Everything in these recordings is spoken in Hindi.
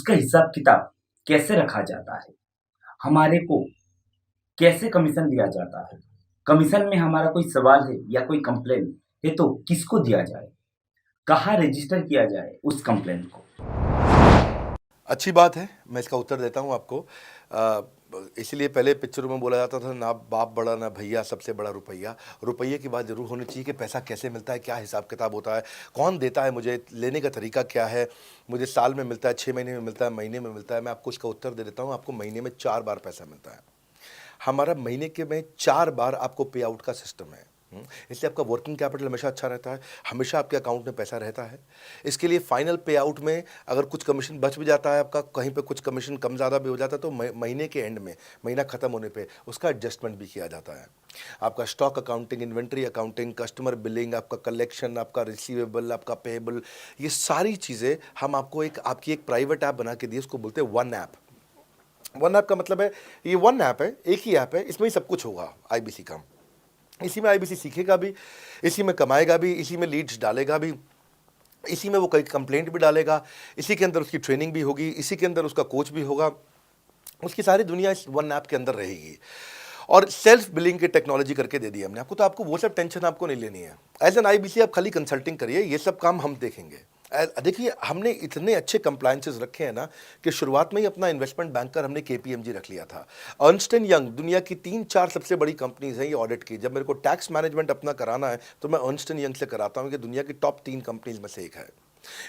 उसका हिसाब किताब कैसे रखा जाता है, हमारे को कैसे कमीशन दिया जाता है, कमीशन में हमारा कोई सवाल है या कोई कंप्लेन है तो किसको दिया जाए, कहाँ रजिस्टर किया जाए उस कंप्लेंट को। अच्छी बात है, मैं इसका उत्तर देता हूँ आपको। इसीलिए पहले पिक्चरों में बोला जाता था ना बाप बड़ा ना भैया, सबसे बड़ा रुपया। रुपये की बात जरूर होनी चाहिए कि पैसा कैसे मिलता है, क्या हिसाब किताब होता है, कौन देता है, मुझे लेने का तरीका क्या है, मुझे साल में मिलता है, 6 महीने में मिलता है, महीने में मिलता है। मैं आपको इसका उत्तर दे देता हूँ। आपको महीने में 4 बार पैसा मिलता है। हमारा महीने के में 4 बार आपको पे आउट का सिस्टम है। इसलिए आपका वर्किंग कैपिटल हमेशा अच्छा रहता है, हमेशा आपके अकाउंट में पैसा रहता है। इसके लिए फाइनल पे आउट में अगर कुछ कमीशन बच भी जाता है आपका, कहीं पे कुछ कमीशन कम ज़्यादा भी हो जाता है, तो महीने के एंड में, महीना ख़त्म होने पे उसका एडजस्टमेंट भी किया जाता है। आपका stock accounting, inventory accounting, customer billing, आपका कलेक्शन, आपका रिसीवेबल, आपका पेएबल, ये सारी चीज़ें हम आपको आपकी एक प्राइवेट ऐप बना के दी, उसको बोलते हैं वन ऐप। वन ऐप का मतलब है, ये वन ऐप है, एक ही ऐप है, इसमें ही सब कुछ होगा आईबीसी का। इसी में आईबीसी सीखेगा भी, इसी में कमाएगा भी, इसी में लीड्स डालेगा भी, इसी में वो कई कंप्लेंट भी डालेगा, इसी के अंदर उसकी ट्रेनिंग भी होगी, इसी के अंदर उसका कोच भी होगा। उसकी सारी दुनिया इस वन ऐप के अंदर रहेगी। और सेल्फ बिलिंग की टेक्नोलॉजी करके दे दी हमने आपको, तो आपको वो सब टेंशन आपको नहीं लेनी है। एज एन आईबीसी आप खाली कंसल्टिंग करिए, ये सब काम हम देखेंगे। देखिए, हमने इतने अच्छे कंप्लायंसेस रखे हैं ना कि शुरुआत में ही अपना इन्वेस्टमेंट बैंकर हमने केपीएमजी रख लिया था। अर्नस्ट एंड यंग दुनिया की 3-4 सबसे बड़ी कंपनीज हैं ये ऑडिट की। जब मेरे को टैक्स मैनेजमेंट अपना कराना है तो मैं अर्नस्ट एंड यंग से कराता हूँ कि दुनिया की टॉप 3 कंपनीज में से एक है।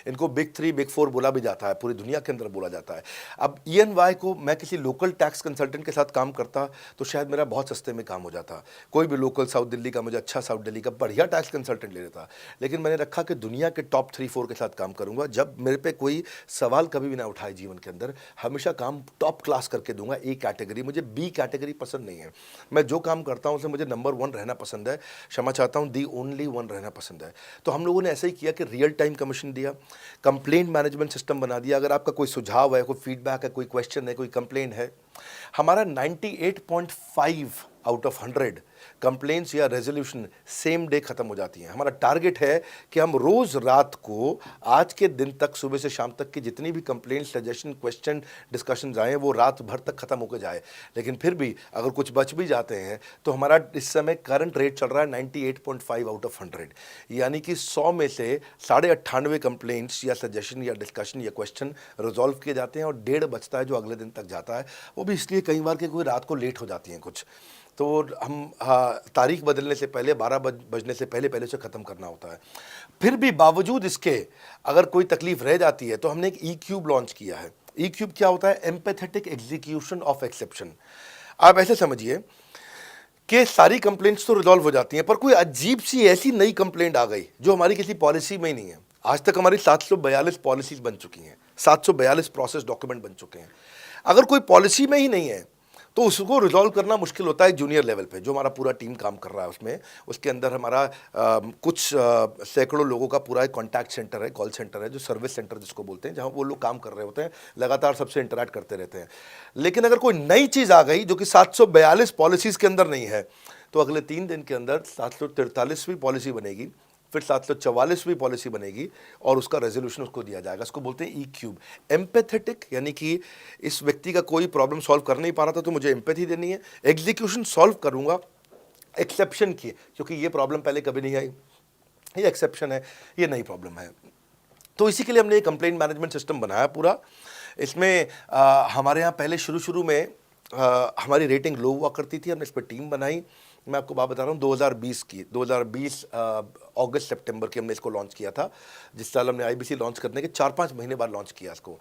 इनको बिग 3, बिग 4 बोला भी जाता है, पूरी दुनिया के अंदर बोला जाता है। अब ईएनवाई को मैं किसी लोकल टैक्स कंसल्टेंट के साथ काम करता तो शायद मेरा बहुत सस्ते में काम हो जाता। कोई भी लोकल साउथ दिल्ली का, मुझे अच्छा साउथ दिल्ली का बढ़िया टैक्स कंसल्टेंट ले लेता। लेकिन मैंने रखा कि दुनिया के टॉप 3-4 के साथ काम करूंगा। जब मेरे पे कोई सवाल कभी भी ना उठाए जीवन के अंदर, हमेशा काम टॉप क्लास करके दूंगा। ए कैटेगरी, मुझे बी कैटेगरी पसंद नहीं है। मैं जो काम करता हूं उसमें मुझे नंबर 1 रहना पसंद है। क्षमा चाहता हूं, दी ओनली 1 रहना पसंद है। तो हम लोगों ने ऐसे ही किया कि रियल टाइम कमीशन दिया, कंप्लेंट मैनेजमेंट सिस्टम बना दिया। अगर आपका कोई सुझाव है, कोई फीडबैक है, कोई क्वेश्चन है, कोई कंप्लेंट है, हमारा 98.5 आउट ऑफ 100 कंप्लेंट्स या रेजोल्यूशन सेम डे खत्म हो जाती हैं। हमारा टारगेट है कि हम रोज रात को, आज के दिन तक, सुबह से शाम तक की जितनी भी कंप्लेंट, सजेशन, क्वेश्चन, डिस्कशन आए वो रात भर तक खत्म होकर जाए। लेकिन फिर भी अगर कुछ बच भी जाते हैं तो हमारा इस समय करंट रेट चल रहा है 98.5 आउट ऑफ 100, यानी कि 100 में से 98.5 कंप्लेंट्स या सजेशन या डिस्कशन या क्वेश्चन रिजॉल्व किए जाते हैं और 1.5 बचता है जो अगले दिन तक जाता है। वो भी इसलिए कई बार कि कोई रात को लेट हो जाती हैं कुछ, तो हम तारीख बदलने से पहले, 12 बजने से पहले पहले से ख़त्म करना होता है। फिर भी बावजूद इसके अगर कोई तकलीफ रह जाती है तो हमने एक ई क्यूब लॉन्च किया है। ई क्यूब क्या होता है? Empathetic execution of exception. आप ऐसे समझिए कि सारी कंप्लेंट्स तो रिजॉल्व हो जाती हैं, पर कोई अजीब सी ऐसी नई कंप्लेंट आ गई जो हमारी किसी पॉलिसी में ही नहीं है। आज तक हमारी 742 पॉलिसीज बन चुकी हैं, 742 प्रोसेस डॉक्यूमेंट बन चुके हैं। अगर कोई पॉलिसी में ही नहीं है तो उसको रिजॉल्व करना मुश्किल होता है जूनियर लेवल पे, जो हमारा पूरा टीम काम कर रहा है उसमें। उसके अंदर हमारा कुछ सैकड़ों लोगों का पूरा एक कॉन्टैक्ट सेंटर है, कॉल सेंटर है, जो सर्विस सेंटर जिसको बोलते हैं, जहां वो लोग काम कर रहे होते हैं, लगातार सबसे इंटरैक्ट करते रहते हैं। लेकिन अगर कोई नई चीज़ आ गई जो कि 742 पॉलिसीज़ के अंदर नहीं है, तो अगले 3 दिन के अंदर 743वीं पॉलिसी बनेगी, फिर 744वीं पॉलिसी बनेगी और उसका रेजोल्यूशन उसको दिया जाएगा। इसको बोलते हैं ई क्यूब। एम्पैथेटिक, यानी कि इस व्यक्ति का कोई प्रॉब्लम सॉल्व कर नहीं पा रहा था तो मुझे एम्पैथी देनी है। एग्जीक्यूशन सॉल्व करूंगा एक्सेप्शन की, क्योंकि ये प्रॉब्लम पहले कभी नहीं आई, ये एक्सेप्शन है, ये नई प्रॉब्लम है। तो इसी के लिए हमने एक कंप्लेंट मैनेजमेंट सिस्टम बनाया पूरा। इसमें हमारे यहाँ पहले शुरू में हमारी रेटिंग लो हुआ करती थी, हमने इस पर टीम बनाई। मैं आपको बात बता रहा हूँ 2020 अगस्त सितंबर की हमने इसको लॉन्च किया था। जिस साल हमने आईबीसी लॉन्च करने के 4-5 महीने बाद लॉन्च किया इसको,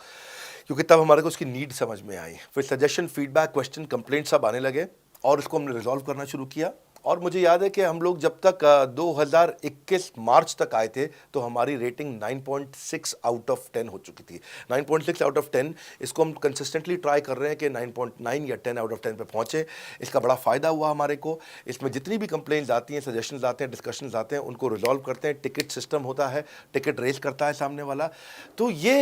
क्योंकि तब हमारे को उसकी नीड समझ में आई। फिर सजेशन, फीडबैक, क्वेश्चन, कंप्लेंट सब आने लगे और इसको हमने रिजॉल्व करना शुरू किया। और मुझे याद है कि हम लोग जब तक 2021 मार्च तक आए थे तो हमारी रेटिंग 9.6 आउट ऑफ 10 हो चुकी थी। 9.6 आउट ऑफ 10, इसको हम कंसिस्टेंटली ट्राई कर रहे हैं कि 9.9 या 10 आउट ऑफ 10 पे पहुंचे। इसका बड़ा फ़ायदा हुआ हमारे को। इसमें जितनी भी कंप्लेंट्स आती हैं, सजेशंस आते हैं, डिस्कशंस आते हैं, उनको रिजॉल्व करते हैं। टिकट सिस्टम होता है, टिकट रेज करता है सामने वाला। तो ये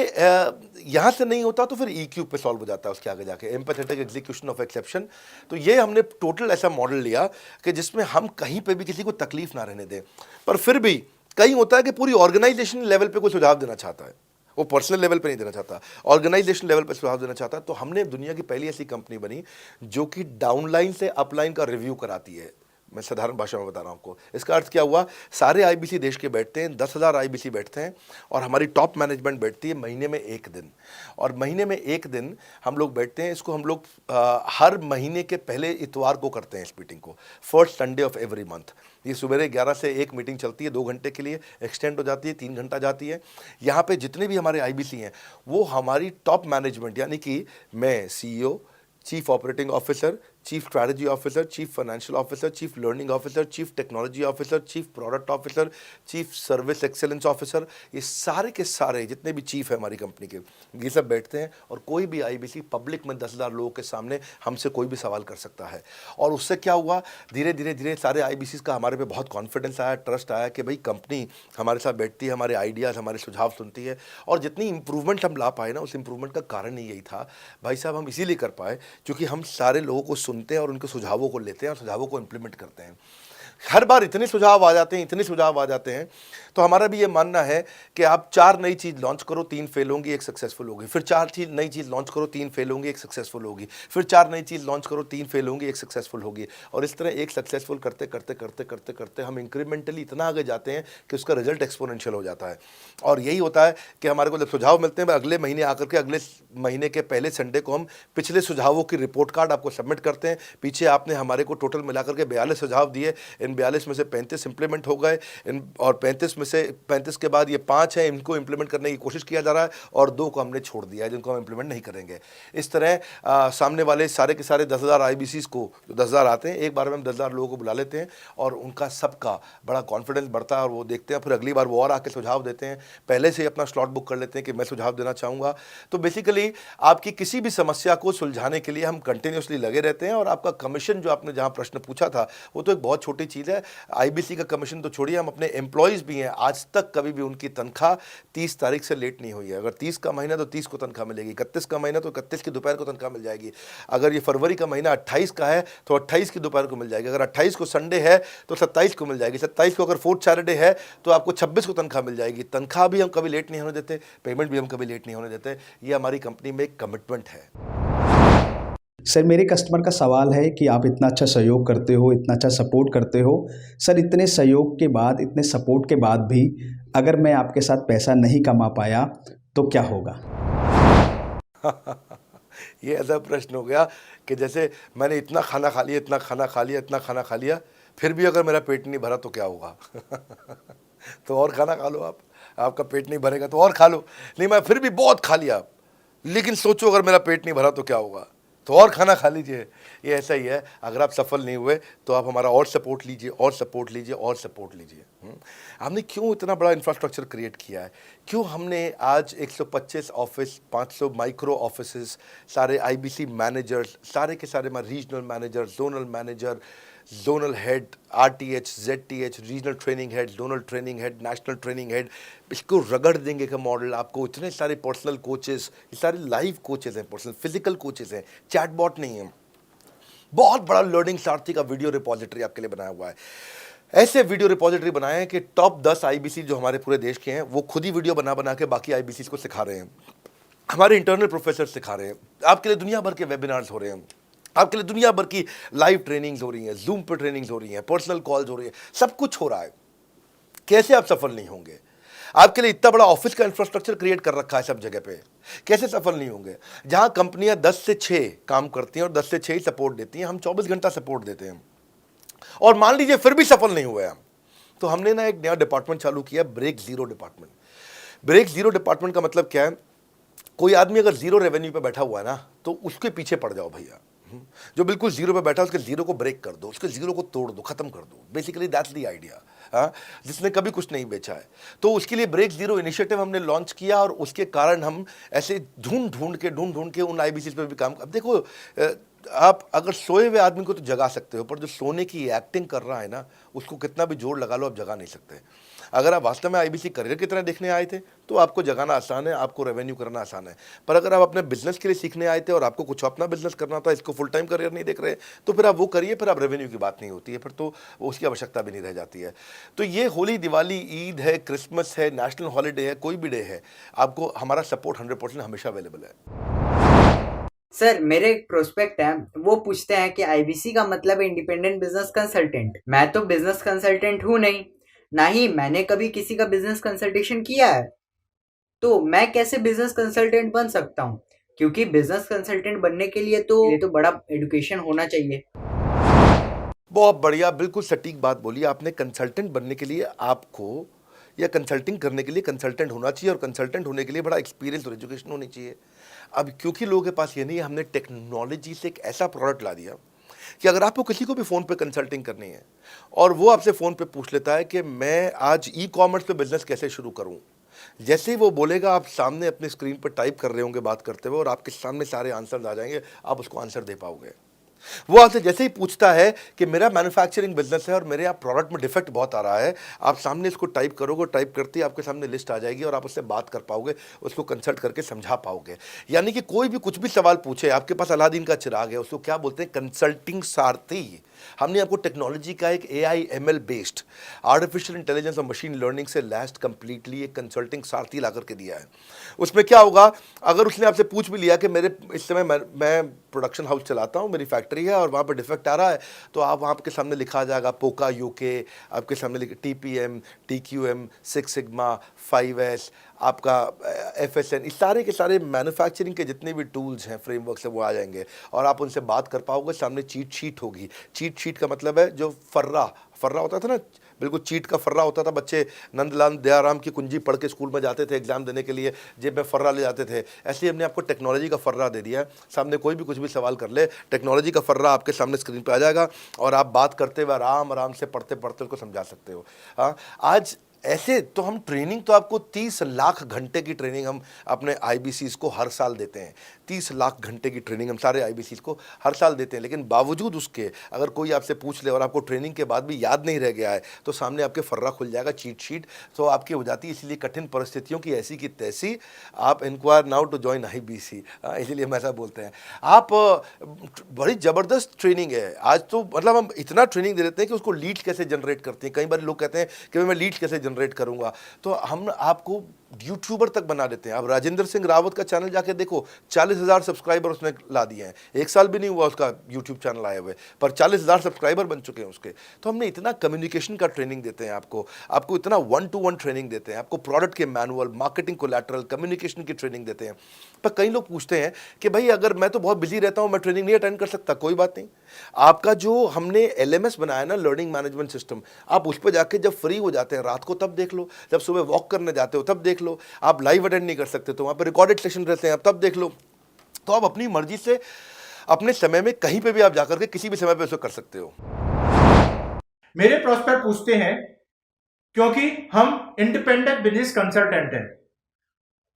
यहाँ से नहीं होता तो फिर ई क्यूब पे सॉल्व हो जाता है उसके आगे जाके, एम्पैथेटिक एग्जीक्यूशन ऑफ एक्सेप्शन। तो ये हमने टोटल ऐसा मॉडल लिया कि जिसमें हम कहीं पे भी किसी को तकलीफ ना रहने दें। पर फिर भी कहीं होता है कि पूरी ऑर्गेनाइजेशन लेवल पे कोई सुझाव देना चाहता है, वो पर्सनल लेवल पे नहीं देना चाहता, ऑर्गेनाइजेशन लेवल पे सुझाव देना चाहता है। तो हमने दुनिया की पहली ऐसी कंपनी बनी जो कि डाउनलाइन से अपलाइन का रिव्यू कराती है। मैं साधारण भाषा में बता रहा हूँ आपको। इसका अर्थ क्या हुआ, सारे आईबीसी देश के बैठते हैं, 10,000 आईबीसी बैठते हैं और हमारी टॉप मैनेजमेंट बैठती है महीने में एक दिन। और महीने में एक दिन हम लोग बैठते हैं। इसको हम लोग हर महीने के पहले इतवार को करते हैं इस मीटिंग को, first Sunday off every month. ये सुबह 11 से एक मीटिंग चलती है, 2 घंटे के लिए एक्सटेंड हो जाती है, 3 घंटा जाती है। यहाँ पे जितने भी हमारे आईबीसी हैं वो हमारी टॉप मैनेजमेंट, यानी कि मैं CEO, chief operating officer, chief strategy officer, chief financial officer, chief learning officer, chief technology officer, chief product officer, chief service excellence officer, ये सारे के सारे जितने भी चीफ है हमारी कंपनी के, ये सब बैठते हैं। और कोई भी आईबीसी पब्लिक में 10,000 लोगों के सामने हमसे कोई भी सवाल कर सकता है। और उससे क्या हुआ, धीरे धीरे धीरे सारे आईबीसी का हमारे पे बहुत कॉन्फिडेंस आया, ट्रस्ट आया कि भाई कंपनी हमारे साथ बैठती है, हमारे आइडियाज़, हमारे सुझाव सुनती है। और जितनी इंप्रूवमेंट हम ला पाए ना, उस इंप्रूवमेंट का कारण ही यही था भाई साहब, हम इसीलिए कर पाए क्योंकि हम सारे लोगों को सुनते हैं और उनके सुझावों को लेते हैं और सुझावों को इंप्लीमेंट करते हैं। हर बार इतने सुझाव आ जाते हैं, इतने सुझाव आ जाते हैं, तो हमारा भी ये मानना है कि आप 4 नई चीज़ लॉन्च करो, 3 फेल होंगी, 1 सक्सेसफुल होगी। फिर 4 नई चीज़ लॉन्च करो, 3 फेल होंगी, 1 सक्सेसफुल होगी। फिर 4 नई चीज़ लॉन्च करो, 3 फेल होंगी, 1 सक्सेसफुल होगी। और इस तरह एक सक्सेसफुल करते करते करते करते करते हम इंक्रीमेंटली इतना आगे जाते हैं कि उसका रिजल्ट एक्सपोनेंशियल हो जाता है। और यही होता है कि हमारे को जब सुझाव मिलते हैं, अगले महीने आकर के अगले महीने के पहले संडे को हम पिछले सुझावों की रिपोर्ट कार्ड आपको सबमिट करते हैं। पीछे आपने हमारे को टोटल मिलाकर के 42 सुझाव दिए, इन 42 में से 35 इंप्लीमेंट हो गए, और 35 में से 35 के बाद ये 5 हैं, इनको इंप्लीमेंट करने की कोशिश किया जा रहा है, और 2 को हमने छोड़ दिया है जिनको हम इंप्लीमेंट नहीं करेंगे। इस तरह सामने वाले सारे के सारे 10,000 आईबीसीज को, जो 10,000 आते हैं, एक बार में हम 10,000 लोगों को बुला लेते हैं और उनका सबका बड़ा कॉन्फिडेंस बढ़ता है और वो देखते हैं, फिर अगली बार वो और आके सुझाव देते हैं। पहले से ही अपना स्लॉट बुक कर लेते हैं कि मैं सुझाव देना चाहूँगा। तो बेसिकली आपकी किसी भी समस्या को सुलझाने के लिए हम कंटिन्यूसली लगे रहते हैं। और आपका कमीशन, जो आपने जहाँ प्रश्न पूछा था, वो तो एक बहुत छोटी चीज़ है। आईबीसी का कमीशन तो छोड़िए, हम अपने एम्प्लॉयज़ भी हैं, आज तक कभी भी उनकी तनख्वाह 30 तारीख से लेट नहीं हुई है। अगर 30 का महीना तो 30 को तनख्वाह मिलेगी, 31 का महीना तो 31 की दोपहर को तनख्वाह मिल जाएगी। अगर ये फरवरी का महीना 28 का है तो 28 की दोपहर को मिल जाएगी। अगर 28 को संडे है तो 27 को मिल जाएगी। 27 को अगर फोर्थ सैटरडे है तो आपको 26 को तनख्वाह मिल जाएगी। तनख्वाह भी हम कभी लेट नहीं होने देते, पेमेंट भी हम कभी लेट नहीं होने देते। ये हमारी कंपनी में एक कमिटमेंट है। सर, मेरे कस्टमर का सवाल है कि आप इतना अच्छा सहयोग करते हो, इतना अच्छा सपोर्ट करते हो। सर, इतने सहयोग के बाद, इतने सपोर्ट के बाद भी अगर मैं आपके साथ पैसा नहीं कमा पाया तो क्या होगा? ये ऐसा प्रश्न हो गया कि जैसे मैंने इतना खाना खा लिया, इतना खाना खा लिया, इतना खाना खा लिया, फिर भी अगर मेरा पेट नहीं भरा तो क्या होगा? तो और खाना खा लो आप, आपका पेट नहीं भरेगा तो और खा लो। नहीं, मैं फिर भी बहुत खा लिया, लेकिन सोचो अगर मेरा पेट नहीं भरा तो क्या होगा? तो और खाना खा लीजिए। ये ऐसा ही है, अगर आप सफल नहीं हुए तो आप हमारा और सपोर्ट लीजिए, और सपोर्ट लीजिए, और सपोर्ट लीजिए। हमने क्यों इतना बड़ा इंफ्रास्ट्रक्चर क्रिएट किया है? क्यों हमने आज 125 ऑफिस, 500 माइक्रो ऑफिसेस, सारे आईबीसी मैनेजर्स, सारे के सारे regional manager, zonal manager, zonal head, RTH, ZTH, regional training head, zonal training head, national training head, इसको रगड़ देंगे का मॉडल आपको। इतने सारे पर्सनल कोचेस, ये सारे लाइव कोचेस हैं, पर्सनल फिजिकल कोचेस हैं, चैटबॉट नहीं है। बहुत बड़ा लर्निंग सारथी का वीडियो रिपोजिटरी आपके लिए बनाया हुआ है। ऐसे वीडियो रिपोजिटरी बनाए हैं कि टॉप 10 आईबीसी जो हमारे पूरे देश के हैं, वो खुद ही वीडियो बना बना के बाकी आईबीसी को सिखा रहे हैं। हमारे इंटरनल प्रोफेसर सिखा रहे हैं। आपके लिए दुनिया भर के वेबिनार्स हो रहे हैं, आपके लिए दुनिया भर की लाइव ट्रेनिंग्स हो रही हैं, जूम पर ट्रेनिंग्स हो रही हैं, पर्सनल कॉल्स हो रही हैं, सब कुछ हो रहा है। कैसे आप सफल नहीं होंगे? आपके लिए इतना बड़ा ऑफिस का इंफ्रास्ट्रक्चर क्रिएट कर रखा है सब जगह पे, कैसे सफल नहीं होंगे? जहां कंपनियां 10 से 6 काम करती हैं और 10 से 6 ही सपोर्ट देती हैं, हम 24 घंटा सपोर्ट देते हैं। और मान लीजिए फिर भी सफल नहीं हुए हम, तो हमने ना एक नया डिपार्टमेंट चालू किया, break zero department. Break zero department का मतलब क्या है? कोई आदमी अगर जीरो रेवेन्यू पे बैठा हुआ है ना, तो उसके पीछे पड़ जाओ भैया। जो बिल्कुल जीरो पे बैठा है, उसके जीरो को ब्रेक कर दो, उसके जीरो को तोड़ दो, खत्म कर दो। Basically that's the idea. हाँ, जिसने कभी कुछ नहीं बेचा है, तो उसके लिए ब्रेक जीरो इनिशिएटिव हमने लॉन्च किया। और उसके कारण हम ऐसे ढूंढ ढूंढ के उन आईबीसी पे भी काम। अब देखो, आप अगर सोए हुए आदमी को तो जगा सकते हो, पर जो सोने की एक्टिंग कर रहा है ना, उसको कितना भी जोर लगा लो आप जगा नहीं सकते। अगर आप वास्तव में आईबीसी करियर की तरह देखने आए थे तो आपको जगाना आसान है, आपको रेवेन्यू करना आसान है। पर अगर आप अपने बिजनेस के लिए सीखने आए थे और आपको कुछ अपना बिजनेस करना था, इसको फुल टाइम करियर नहीं देख रहे, तो फिर आप वो करिए, फिर आप रेवेन्यू की बात नहीं होती है, फिर तो उसकी आवश्यकता भी नहीं रह जाती है। तो ये होली, दिवाली, ईद है, क्रिसमस है, नेशनल हॉलीडे है, कोई भी डे है, आपको हमारा सपोर्ट 100% हमेशा अवेलेबल है। सर, मेरे एक प्रोस्पेक्ट है, वो पूछते हैं कि आईबीसी का मतलब है इंडिपेंडेंट बिजनेस कंसल्टेंट। मैं तो बिजनेस कंसल्टेंट हूँ नहीं, ना ही मैंने कभी किसी का बिजनेस कंसल्टेशन किया है, तो मैं कैसे बिजनेस कंसल्टेंट बन सकता हूँ? क्योंकि बिजनेस कंसल्टेंट बनने के लिए तो बड़ा एजुकेशन होना चाहिए। बहुत बढ़िया, बिल्कुल सटीक बात बोली आपने। कंसल्टेंट बनने के लिए आपको या कंसल्टिंग करने के लिए कंसल्टेंट होना चाहिए, और कंसल्टेंट होने के लिए बड़ा एक्सपीरियंस और एजुकेशन होनी चाहिए। अब क्योंकि लोगों के पास ये नहीं है, हमने टेक्नोलॉजी से एक ऐसा प्रोडक्ट ला दिया कि अगर आपको किसी को भी फ़ोन पे कंसल्टिंग करनी है और वो आपसे फ़ोन पे पूछ लेता है कि मैं आज ई कॉमर्स पे बिजनेस कैसे शुरू करूं, जैसे ही वो बोलेगा, आप सामने अपने स्क्रीन पर टाइप कर रहे होंगे बात करते हुए, और आपके सामने सारे आंसर आ जाएंगे, आप उसको आंसर दे पाओगे। वो आपसे जैसे ही पूछता है कि मेरा मैन्युफैक्चरिंग बिजनेस है और मेरे यहाँ प्रोडक्ट में डिफेक्ट बहुत आ रहा है, आप सामने इसको टाइप करोगे, टाइप करते ही आपके सामने लिस्ट आ जाएगी और आप उससे बात कर पाओगे, उसको कंसल्ट करके समझा पाओगे। यानी कि कोई भी कुछ भी सवाल पूछे, आपके पास अलादीन का चिराग है, उसको क्या बोलते हैं, कंसल्टिंग सारथी। हमने आपको टेक्नोलॉजी का एक AI ML based artificial intelligence और मशीन लर्निंग से लैस्ड कंप्लीटली एक कंसल्टिंग सारथी ला करके दिया है। उसमें क्या होगा, अगर उसने आपसे पूछ भी लिया कि मेरे इस समय मैं प्रोडक्शन हाउस चलाता हूँ, मेरी फैक्ट्री है और वहाँ पर डिफेक्ट आ रहा है, तो आप वहाँ के सामने लिखा आ जाएगा पोका UK, आपके सामने TPM, TQM, 6 सिग्मा, 5S, आपका FSN, इस सारे के सारे मैन्युफैक्चरिंग के जितने भी टूल्स हैं, फ्रेमवर्क से, वो आ जाएंगे और आप उनसे बात कर पाओगे। सामने चीट शीट होगी। चीट शीट का मतलब है जो फर्रा होता था ना, बिल्कुल चीट का फर्रा होता था। बच्चे नंदलाल दयाराम की कुंजी पढ़ के स्कूल में जाते थे एग्जाम देने के लिए, जेब में फर्रा ले जाते थे। ऐसे ही हमने आपको टेक्नोलॉजी का फर्रा दे दिया है। सामने कोई भी कुछ भी सवाल कर ले, टेक्नोलॉजी का फर्रा आपके सामने स्क्रीन पे आ जाएगा और आप बात करते हुए आराम से पढ़ते पढ़ते उसको समझा सकते हो। हाँ, आज ऐसे तो हम ट्रेनिंग तो आपको 30 लाख घंटे की ट्रेनिंग हम अपने आईबीसीज को हर साल देते हैं। 30 लाख घंटे की ट्रेनिंग हम सारे आईबीसीज को हर साल देते हैं। लेकिन बावजूद उसके अगर कोई आपसे पूछ ले और आपको ट्रेनिंग के बाद भी याद नहीं रह गया है, तो सामने आपके फर्रा खुल जाएगा, चीट शीट तो आपकी हो जाती है। इसलिए कठिन परिस्थितियों की ऐसी की तैसी, आप inquire now to join IBC, इसीलिए हम ऐसा बोलते हैं। आप बड़ी ज़बरदस्त ट्रेनिंग है आज तो, मतलब हम इतना ट्रेनिंग दे देते हैं कि उसको लीड्स कैसे जनरेट करते हैं। कई बार लोग कहते हैं कि मैं लीड्स कैसे जनरेट करूंगा, तो हम आपको यूट्यूबर तक बना देते हैं। अब राजेंद्र सिंह रावत का चैनल जाके देखो, 40,000 सब्सक्राइबर उसने ला दिए हैं। 1 साल भी नहीं हुआ उसका यूट्यूब चैनल आए हुए, पर 40,000 सब्सक्राइबर बन चुके हैं उसके। तो हमने इतना कम्युनिकेशन का ट्रेनिंग देते हैं आपको इतना 1-to-1 ट्रेनिंग देते हैं, आपको प्रोडक्ट के मैनुअल, मार्केटिंग कोलैटरल, कम्युनिकेशन की ट्रेनिंग देते हैं। पर कई लोग पूछते हैं कि भाई अगर मैं तो बहुत बिजी रहता हूं, मैं ट्रेनिंग नहीं अटेंड कर सकता। कोई बात नहीं, आपका जो हमने LMS बनाया ना, लर्निंग मैनेजमेंट सिस्टम, आप उस पर जाके जब फ्री हो जाते हैं रात को तब देख लो, जब सुबह वॉक करने जाते हो तब देख लो। आप लाइव अटेंड नहीं कर सकते तो वहां पर रिकॉर्डेड सेशन रहते हैं, आप तब देख लो। तो आप अपनी मर्जी से अपने समय में कहीं पे भी आप जाकर के किसी भी समय पे उसको कर सकते हो। मेरे प्रोस्पेक्ट पूछते हैं, क्योंकि हम इंडिपेंडेंट बिजनेस कंसल्टेंट हैं,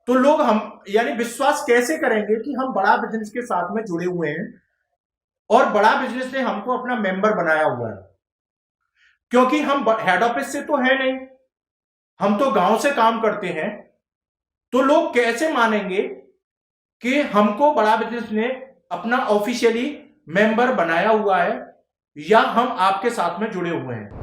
तो लोग हम यानी विश्वास कैसे करेंगे कि हम बड़ा बिजनेस के साथ में जुड़े हुए हैं और बड़ा बिजनेस ने हमको अपना मेंबर बनाया हुआ है। क्योंकि हम हेड ऑफिस से तो है नहीं, हम तो गांव से काम करते हैं, तो लोग कैसे मानेंगे कि हमको बड़ा बिजनेस ने अपना ऑफिशियली मेंबर बनाया हुआ है या हम आपके साथ में जुड़े हुए हैं।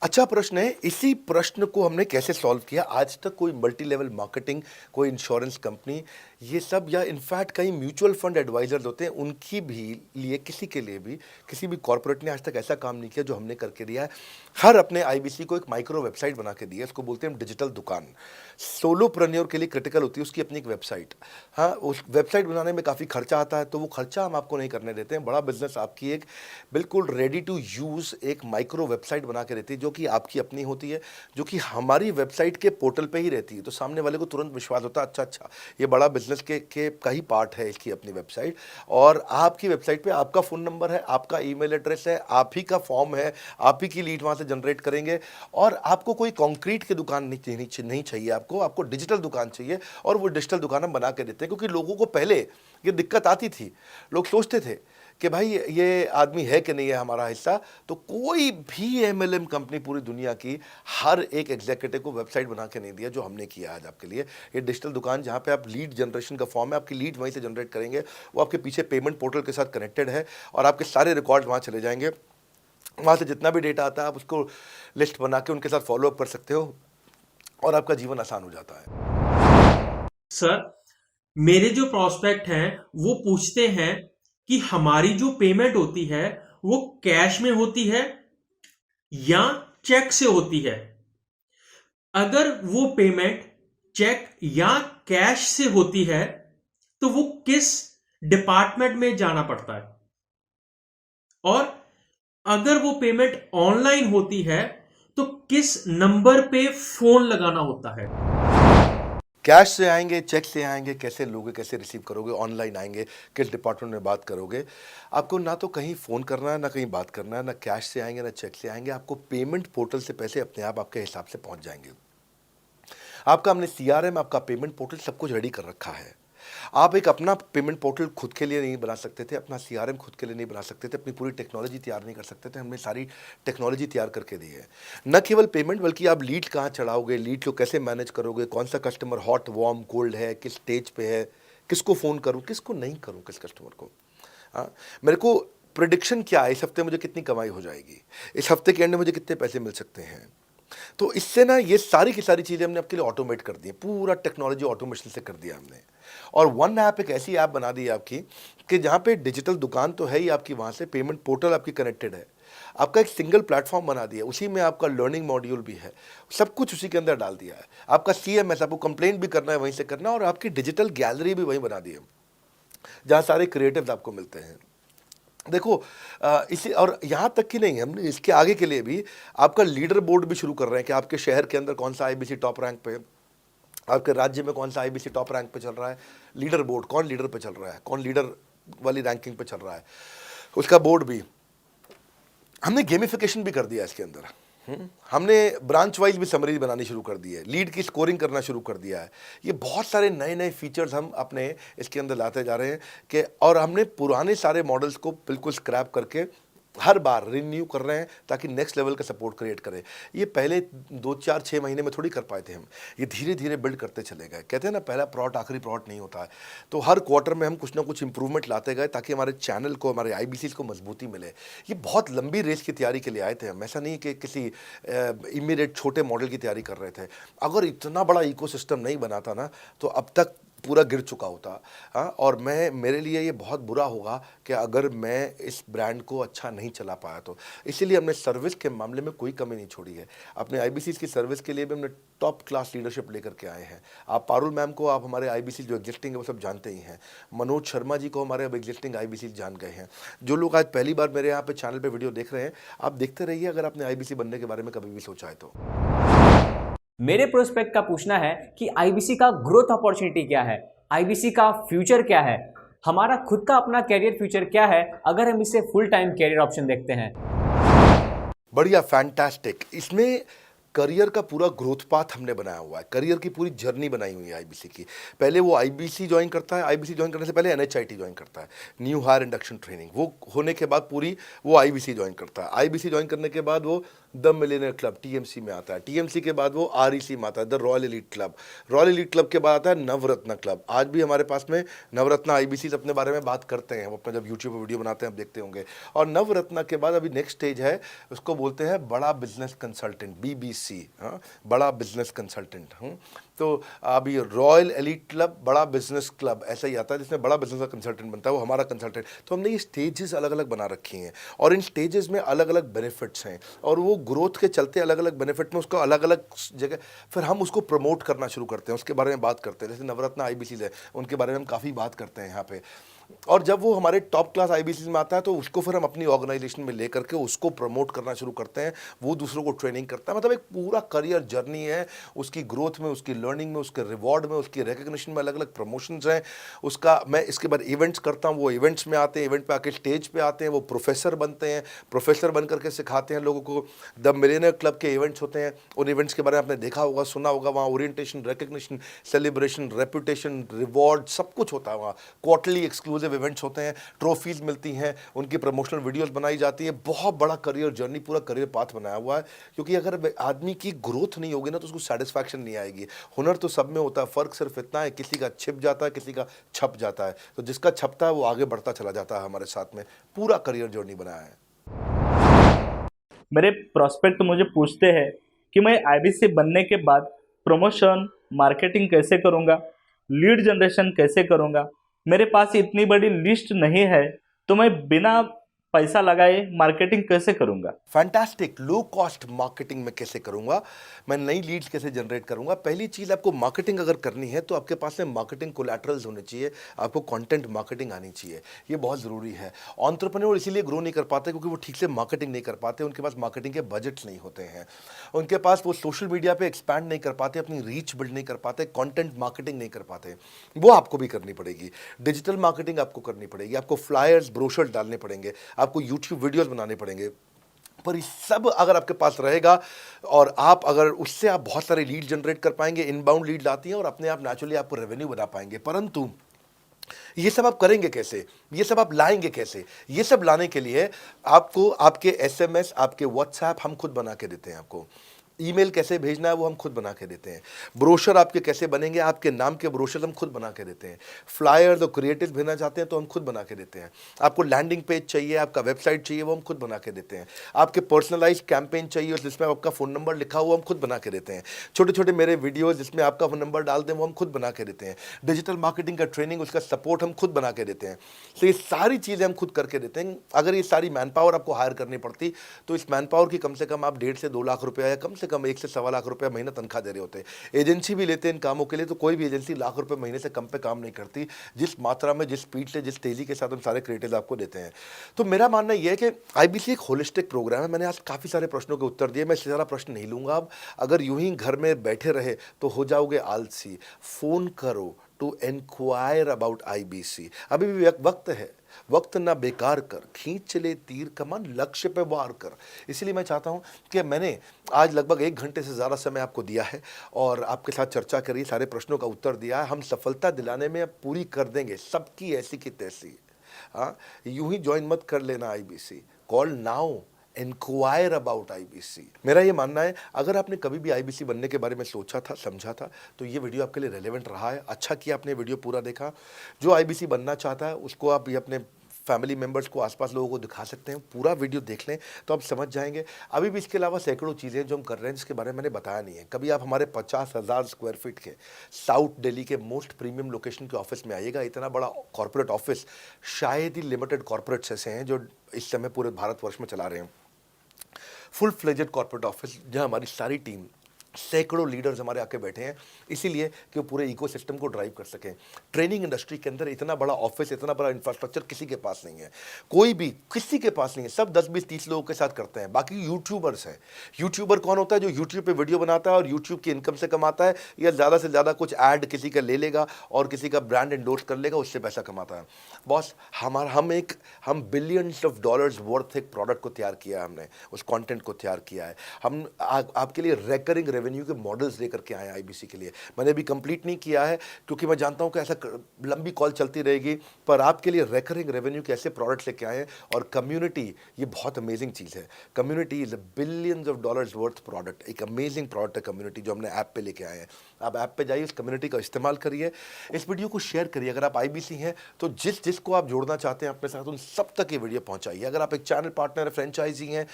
अच्छा प्रश्न है। इसी प्रश्न को हमने कैसे सॉल्व किया, आज तक कोई मल्टी लेवल मार्केटिंग, कोई इंश्योरेंस कंपनी, ये सब, या इनफैक्ट कई म्यूचुअल फंड एडवाइजर्स होते हैं, उनकी भी लिए किसी के लिए भी किसी भी कॉर्पोरेट ने आज तक ऐसा काम नहीं किया जो हमने करके दिया है। हर अपने आईबीसी को एक माइक्रो वेबसाइट बना के दी है, इसको बोलते हैं हम डिजिटल दुकान। सोलोप्रेन्योर के लिए क्रिटिकल होती है उसकी अपनी एक वेबसाइट। हाँ, उस वेबसाइट बनाने में काफ़ी खर्चा आता है, तो वो खर्चा हम आपको नहीं करने देते हैं। बड़ा बिजनेस आपकी एक बिल्कुल रेडी टू यूज़ एक माइक्रो वेबसाइट बना के देती है, जो कि आपकी अपनी होती है, जो कि हमारी वेबसाइट के पोर्टल पे ही रहती है। तो सामने वाले को तुरंत विश्वास होता है, अच्छा ये बड़ा बिजनेस के का ही पार्ट है इसकी अपनी वेबसाइट। और आपकी वेबसाइट पे आपका फ़ोन नंबर है, आपका ईमेल एड्रेस है, आप ही का फॉर्म है, आप ही की लीड वहाँ से जनरेट करेंगे। और आपको कोई कॉन्क्रीट की दुकान नहीं चाहिए, आपको डिजिटल दुकान चाहिए। और वो डिजिटल दुकान हम बना के देते हैं, क्योंकि लोगों को पहले ये दिक्कत आती थी। लोग सोचते थे कि भाई ये आदमी है कि नहीं है हमारा हिस्सा, तो कोई भी एमएलएम कंपनी पूरी दुनिया की हर एक एग्जीक्यूटिव को वेबसाइट बना के नहीं दिया जो हमने किया आज आपके लिए। ये डिजिटल दुकान जहाँ पे आप लीड जनरेशन का फॉर्म है, आपकी लीड वहीं से जनरेट करेंगे, वो आपके पीछे पेमेंट पोर्टल के साथ कनेक्टेड है और आपके सारे रिकॉर्ड वहाँ चले जाएंगे। वहाँ से जितना भी डेटा आता है आप उसको लिस्ट बना के उनके साथ फॉलो अप कर सकते हो और आपका जीवन आसान हो जाता है। सर, मेरे जो प्रोस्पेक्ट हैं वो पूछते हैं कि हमारी जो पेमेंट होती है वो कैश में होती है या चेक से होती है। अगर वो पेमेंट चेक या कैश से होती है तो वो किस डिपार्टमेंट में जाना पड़ता है, और अगर वो पेमेंट ऑनलाइन होती है तो किस नंबर पे फोन लगाना होता है। कैश से आएंगे, चेक से आएंगे, कैसे लोगे, कैसे रिसीव करोगे, ऑनलाइन आएंगे, किस डिपार्टमेंट में बात करोगे, आपको ना तो कहीं फ़ोन करना है, ना कहीं बात करना है, ना कैश से आएंगे ना चेक से आएंगे, आपको पेमेंट पोर्टल से पैसे अपने आप आपके हिसाब से पहुंच जाएंगे। आपका हमने सीआरएम, आपका पेमेंट पोर्टल सब कुछ रेडी कर रखा है। आप एक अपना पेमेंट पोर्टल खुद के लिए नहीं बना सकते थे, अपना सीआरएम खुद के लिए नहीं बना सकते थे, अपनी पूरी टेक्नोलॉजी तैयार नहीं कर सकते थे, हमने सारी टेक्नोलॉजी तैयार करके दी है। न केवल पेमेंट बल्कि आप लीड कहाँ चढ़ाओगे, लीड को कैसे मैनेज करोगे, कौन सा कस्टमर हॉट वार्म कोल्ड है, किस स्टेज पे है, किसको फ़ोन करूँ किसको नहीं करूँ, किस कस्टमर को। हाँ, मेरे को प्रिडिक्शन क्या है, इस हफ्ते मुझे कितनी कमाई हो जाएगी, इस हफ्ते के एंड में मुझे कितने पैसे मिल सकते हैं। तो इससे ना ये सारी की सारी चीज़ें हमने आपके लिए ऑटोमेट कर दी, पूरा टेक्नोलॉजी ऑटोमेशन से कर दिया हमने। और वन ऐप एक ऐसी ऐप बना दी है आपकी कि जहाँ पे डिजिटल दुकान तो है ही आपकी, वहाँ से पेमेंट पोर्टल आपकी कनेक्टेड है, आपका एक सिंगल प्लेटफॉर्म बना दिया, उसी में आपका लर्निंग मॉड्यूल भी है, सब कुछ उसी के अंदर डाल दिया है। आपका CMS, आपको कंप्लेंट भी करना है वहीं से करना, और आपकी डिजिटल गैलरी भी वहीं बना दी है जहाँ सारे क्रिएटिव्स आपको मिलते हैं। देखो इसी, और यहाँ तक कि नहीं, हमने इसके आगे के लिए भी आपका लीडर बोर्ड भी शुरू कर रहे हैं कि आपके शहर के अंदर कौन सा IBC टॉप रैंक पे, आपके राज्य में कौन सा IBC टॉप रैंक पे चल रहा है, लीडर बोर्ड कौन लीडर पे चल रहा है, कौन लीडर वाली रैंकिंग पे चल रहा है, उसका बोर्ड भी हमने गेमिफिकेशन भी कर दिया इसके अंदर। हमने ब्रांच वाइज भी समरीज बनानी शुरू कर दी है, लीड की स्कोरिंग करना शुरू कर दिया है। ये बहुत सारे नए नए फीचर्स हम अपने इसके अंदर लाते जा रहे हैं कि, और हमने पुराने सारे मॉडल्स को बिल्कुल स्क्रैप करके हर बार रिन्यू कर रहे हैं ताकि नेक्स्ट लेवल का सपोर्ट क्रिएट करें। ये पहले 2-4-6 महीने में थोड़ी कर पाए थे हम, ये धीरे धीरे बिल्ड करते चले गए। कहते हैं ना, पहला प्लॉट आखिरी प्लॉट नहीं होता है। तो हर क्वार्टर में हम कुछ ना कुछ इंप्रूवमेंट लाते गए ताकि हमारे चैनल को, हमारे IBCs को मजबूती मिले। ये बहुत लंबी रेस की तैयारी के लिए आए थे हम, ऐसा नहीं कि किसी इमीडिएट छोटे मॉडल की तैयारी कर रहे थे। अगर इतना बड़ा इकोसिस्टम नहीं बनाता ना तो अब तक पूरा गिर चुका होता। हाँ, और मेरे लिए ये बहुत बुरा होगा कि अगर मैं इस ब्रांड को अच्छा नहीं चला पाया तो। इसीलिए हमने सर्विस के मामले में कोई कमी नहीं छोड़ी है। अपने IBCs की सर्विस के लिए भी हमने टॉप क्लास लीडरशिप लेकर के आए हैं। आप पारुल मैम को, आप हमारे IBC जो एग्जिस्टिंग है वो सब जानते ही हैं। मनोज शर्मा जी को हमारे अब एग्जिस्टिंग IBC जान गए हैं। जो लोग आज पहली बार मेरे यहाँ पे चैनल पे वीडियो देख रहे हैं, आप देखते रहिए अगर आपने IBC बनने के बारे में कभी भी सोचा है तो। मेरे प्रोस्पेक्ट का पूछना है कि IBC का ग्रोथ अपॉर्चुनिटी क्या है, IBC का फ्यूचर क्या है, हमारा खुद का अपना कैरियर फ्यूचर क्या है अगर हम इसे फुल टाइम कैरियर ऑप्शन देखते हैं। बढ़िया, फैंटास्टिक। इसमें करियर का पूरा ग्रोथ पाथ हमने बनाया हुआ है, करियर की पूरी जर्नी बनाई हुई है IBC की। पहले वो IBC ज्वाइन करता है, IBC ज्वाइन करने से पहले NHIT ज्वाइन करता है, न्यू हायर इंडक्शन ट्रेनिंग। वो होने के बाद पूरी वो IBC ज्वाइन करता है। IBC ज्वाइन करने के बाद वो द मिलेनियर क्लब TMC में आता है। TMC के बाद वो REC में आता है, the royal elite club. Royal elite club के बाद आता है नवरत्न क्लब। आज भी हमारे पास में नवरत्न IBCs अपने बारे में बात करते हैं, वो अपना जब यूट्यूब पर वीडियो बनाते हैं आप देखते होंगे। और नवरत्न के बाद अभी नेक्स्ट स्टेज है, उसको बोलते हैं बड़ा बिजनेस कंसल्टेंट, BBC। हाँ, बड़ा बिजनेस कंसल्टेंट। तो अभी रॉयल एलीट क्लब, बड़ा बिजनेस क्लब, ऐसा ही आता है जिसमें बड़ा बिजनेस का कंसल्टेंट बनता है, वो हमारा कंसल्टेंट। तो हमने ये स्टेजेस अलग अलग बना रखी हैं और इन स्टेजेस में अलग अलग बेनिफिट्स हैं और वो ग्रोथ के चलते अलग अलग बेनिफिट में उसको अलग अलग जगह फिर हम उसको प्रमोट करना शुरू करते हैं, उसके बारे में बात करते हैं। जैसे नवरत्न IBCs है, उनके बारे में हम काफ़ी बात करते हैं यहाँ पे। और जब वो हमारे टॉप क्लास IBCs में आता है तो उसको फिर हम अपनी ऑर्गेनाइजेशन में लेकर के उसको प्रमोट करना शुरू करते हैं, वो दूसरों को ट्रेनिंग करता है। मतलब एक पूरा करियर जर्नी है, उसकी ग्रोथ में, उसकी लर्निंग में, उसके रिवॉर्ड में, उसकी रिकग्निशन में अलग अलग प्रमोशंस हैं। उसका मैं इसके बाद इवेंट्स करता हूँ, वो इवेंट्स में आते हैं, इवेंट पे आके स्टेज पे आते हैं, वो प्रोफेसर बनते हैं, प्रोफेसर बन करके सिखाते हैं लोगों को। द मिलियनेयर क्लब के इवेंट्स होते हैं, उन इवेंट्स के बारे में आपने देखा होगा, सुना होगा। वहाँ orientation, recognition, celebration, reputation, reward सब कुछ होता है वहाँ। क्वार्टरली एक्सक्लूसिव इवेंट्स होते हैं, ट्रॉफीज़ मिलती हैं, उनकी प्रमोशनल वीडियोज़ बनाई जाती है। बहुत बड़ा करियर जर्नी, पूरा करियर पाथ बनाया हुआ है। क्योंकि अगर आदमी की ग्रोथ नहीं होगी ना तो उसको सेटिस्फैक्शन नहीं आएगी। हुनर तो सब में होता है, फ़र्क सिर्फ इतना है, किसी का छिप जाता है, किसी का छप जाता है। तो जिसका छपता है वो आगे बढ़ता चला जाता है। हमारे साथ में पूरा करियर जर्नी बनाया है। मेरे प्रोस्पेक्ट मुझे पूछते हैं कि मैं आईबीसी बनने के बाद प्रमोशन, मार्केटिंग कैसे करूंगा, लीड जनरेशन कैसे करूंगा। मेरे पास इतनी बड़ी लिस्ट नहीं है, तो मैं बिना पैसा लगाए मार्केटिंग कैसे करूंगा। फैंटास्टिक। लो कॉस्ट मार्केटिंग में कैसे करूंगा, मैं नई लीड्स कैसे जनरेट करूंगा। पहली चीज़, आपको मार्केटिंग अगर करनी है तो आपके पास में मार्केटिंग कोलैटरल्स होने चाहिए, आपको कंटेंट मार्केटिंग आनी चाहिए, ये बहुत ज़रूरी है। एंटरप्रेन्योर इसीलिए ग्रो नहीं कर पाते क्योंकि वो ठीक से मार्केटिंग नहीं कर पाते, उनके पास मार्केटिंग के बजट्स नहीं होते हैं, उनके पास वो सोशल मीडिया पे एक्सपैंड नहीं कर पाते, अपनी रीच बिल्ड नहीं कर पाते, कंटेंट मार्केटिंग नहीं कर पाते। वो आपको भी करनी पड़ेगी। डिजिटल मार्केटिंग आपको करनी पड़ेगी, आपको फ्लायर्स, ब्रोशर्स डालने पड़ेंगे, आपको यूट्यूब वीडियोस बनाने पड़ेंगे। पर ये सब अगर आपके पास रहेगा और आप अगर उससे आप बहुत सारे लीड जनरेट कर पाएंगे, इनबाउंड लीड आती हैं और अपने आप नेचुरली आपको रेवेन्यू बना पाएंगे। परंतु ये सब आप करेंगे कैसे, ये सब आप लाएंगे कैसे? ये सब लाने के लिए आपको आपके एसएमएस, आपके व्हाट्सएप हम खुद बना के देते हैं। आपको ईमेल कैसे भेजना है वो हम खुद बना के देते हैं। ब्रोशर आपके कैसे बनेंगे, आपके नाम के ब्रोशर हम खुद बना के देते हैं। फ्लायर्स और क्रिएटिव भेजना चाहते हैं तो हम खुद बना के देते हैं। आपको लैंडिंग पेज चाहिए, आपका वेबसाइट चाहिए, वो हम खुद बना के देते हैं। आपके पर्सनलाइज्ड कैंपेन चाहिए जिसमें आपका फ़ोन नंबर लिखा हुआ, हम खुद बना के देते हैं। छोटे छोटे मेरे वीडियोज़ जिसमें आपका फ़ोन नंबर डाल दें वो हम खुद बना के देते हैं। डिजिटल मार्केटिंग का ट्रेनिंग, उसका सपोर्ट हम खुद बना के देते हैं। तो ये सारी चीज़ें हम खुद करके देते हैं। अगर ये सारी मैन पावर आपको हायर करनी पड़ती तो इस मैन पावर की कम से कम आप 1.5 से 2 लाख रुपया या कम से कम 1 से 1.25 लाख रुपया महीना तनख्वाह दे रहे होते हैं। एजेंसी भी लेते हैं इन कामों के लिए, तो कोई भी एजेंसी लाख रुपए महीने से कम पे काम नहीं करती, जिस मात्रा में, जिस स्पीड से, जिस तेजी के साथ हम सारे क्रिएटिव आपको देते हैं। तो मेरा मानना यह है कि आईबीसी एक होलिस्टिक प्रोग्राम है। मैंने आज काफ़ी सारे प्रश्नों के उत्तर दिए, मैं सारा प्रश्न नहीं लूँगा अब। अगर यूं ही घर में बैठे रहे तो हो जाओगे आलसी। फ़ोन करो टू इंक्वायर अबाउट आईबीसी। अभी भी वक्त है, वक्त ना बेकार कर, खींच चले तीर कमान, लक्ष्य पे वार कर। इसलिए मैं चाहता हूं कि मैंने आज लगभग 1 घंटे से ज़्यादा समय आपको दिया है और आपके साथ चर्चा करी, सारे प्रश्नों का उत्तर दिया है। हम सफलता दिलाने में अब पूरी कर देंगे सबकी ऐसी की तैसी। हाँ, यूं ही ज्वाइन मत कर लेना IBC. Call now, inquire about IBC. मेरा ये मानना है, अगर आपने कभी भी आईबीसी बनने के बारे में सोचा था, समझा था, तो ये वीडियो आपके लिए रेलेवेंट रहा है। अच्छा किया आपने वीडियो पूरा देखा। जो आईबीसी बनना चाहता है उसको आप ये अपने फैमिली मेम्बर्स को, आसपास लोगों को दिखा सकते हैं। पूरा वीडियो देख लें तो आप समझ जाएंगे। अभी भी इसके अलावा सैकड़ों चीज़ें जो हम कर रहे हैं जिसके बारे में मैंने बताया नहीं है। कभी आप हमारे 50,000 स्क्वायर फीट के साउथ दिल्ली के मोस्ट प्रीमियम लोकेशन के ऑफिस में आइएगा। इतना बड़ा कॉर्पोरेट ऑफिस शायद ही लिमिटेड कॉर्पोरेट्स ऐसे हैं जो इस समय पूरे भारतवर्ष में चला रहे हैं। फुल फ्लेजेड कॉर्पोरेट ऑफिस जहां हमारी सारी टीम, सैकड़ों लीडर्स हमारे आके बैठे हैं, इसीलिए कि वो पूरे इकोसिस्टम को ड्राइव कर सकें। ट्रेनिंग इंडस्ट्री के अंदर इतना बड़ा ऑफिस, इतना बड़ा इंफ्रास्ट्रक्चर किसी के पास नहीं है, कोई भी किसी के पास नहीं है। सब 10, 20, 30 लोगों के साथ करते हैं। बाकी यूट्यूबर्स हैं। यूट्यूबर कौन होता है? जो यूट्यूब पे वीडियो बनाता है और यूट्यूब की इनकम से कमाता है, या ज़्यादा से ज़्यादा कुछ ऐड किसी का ले लेगा और किसी का ब्रांड एंडोर्स कर लेगा, उससे पैसा कमाता है। बॉस, हम बिलियंस ऑफ डॉलर्स वर्थ एक प्रोडक्ट को तैयार किया है, हमने उस कंटेंट को तैयार किया है। हम आपके लिए रेकरिंग रेवेन्यू के मॉडल्स लेकर के आए हैं आईबीसी के लिए। मैंने अभी कंप्लीट नहीं किया है क्योंकि मैं जानता हूं कि ऐसा लंबी कॉल चलती रहेगी, पर आपके लिए रेकरिंग रेवेन्यू के ऐसे प्रोडक्ट्स लेके आए हैं। और कम्युनिटी, ये बहुत अमेजिंग चीज़ है। Community is a billions of dollars worth product. एक अमेजिंग प्रोडक्ट है कम्युनिटी, जो हमने ऐप पे लेके आए हैं। आप ऐप पे जाइए, इस कम्युनिटी का इस्तेमाल करिए, इस वीडियो को शेयर करिए। अगर आप आईबीसी हैं तो जिसको आप जोड़ना चाहते हैं अपने साथ, उन सब तक ये वीडियो पहुंचाइए। अगर आप एक चैनल पार्टनर, फ्रेंचाइजी हैं,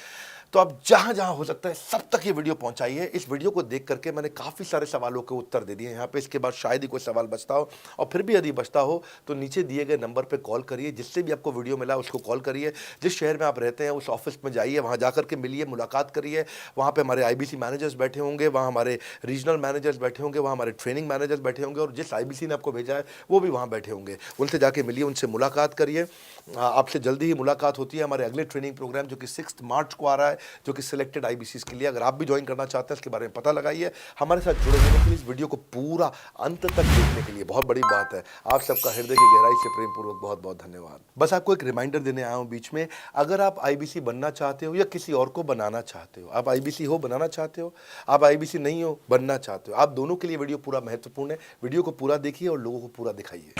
तो आप जहां हो सकता है सब तक ये वीडियो पहुंचाइए। इस वीडियो को देख करके मैंने काफ़ी सारे सवालों के उत्तर दे दिए यहाँ पे। इसके बाद शायद ही कोई सवाल बचता हो, और फिर भी यदि बचता हो तो नीचे दिए गए नंबर पे कॉल करिए। जिससे भी आपको वीडियो मिला उसको कॉल करिए। जिस शहर में आप रहते हैं उस ऑफिस में जाइए, वहाँ जाकर के मिलिए, मुलाकात करिए। वहाँ पे हमारे आईबीसी मैनेजर्स बैठे होंगे, वहाँ हमारे रीजनल मैनेजर्स बैठे होंगे, वहाँ हमारे ट्रेनिंग मैनेजर्स बैठे होंगे, और जिस आईबीसी ने आपको भेजा है वो भी वहाँ बैठे होंगे। उनसे जाके मिलिए, उनसे मुलाकात करिए। आपसे जल्दी ही मुलाकात होती है। हमारे अगले ट्रेनिंग प्रोग्राम जो कि 6 मार्च को आ रहा है, जो कि सिलेक्टेड आईबीसी के लिए, अगर आप भी ज्वाइन करना चाहते हैं, इसके बारे में पता पता लगाइए। हमारे साथ जुड़े रहने के लिए, इस वीडियो को पूरा अंत तक देखने के लिए बहुत बड़ी बात है। आप सबका हृदय की गहराई से प्रेम पूर्वक बहुत बहुत धन्यवाद। बस आपको एक रिमाइंडर देने आया हूँ बीच में, अगर आप आईबीसी बनना चाहते हो या किसी और को बनाना चाहते हो, आप आईबीसी हो बनाना चाहते हो, आप आईबीसी नहीं हो बनना चाहते हो, आप दोनों के लिए वीडियो पूरा महत्वपूर्ण है। वीडियो को पूरा देखिए और लोगों को पूरा दिखाइए।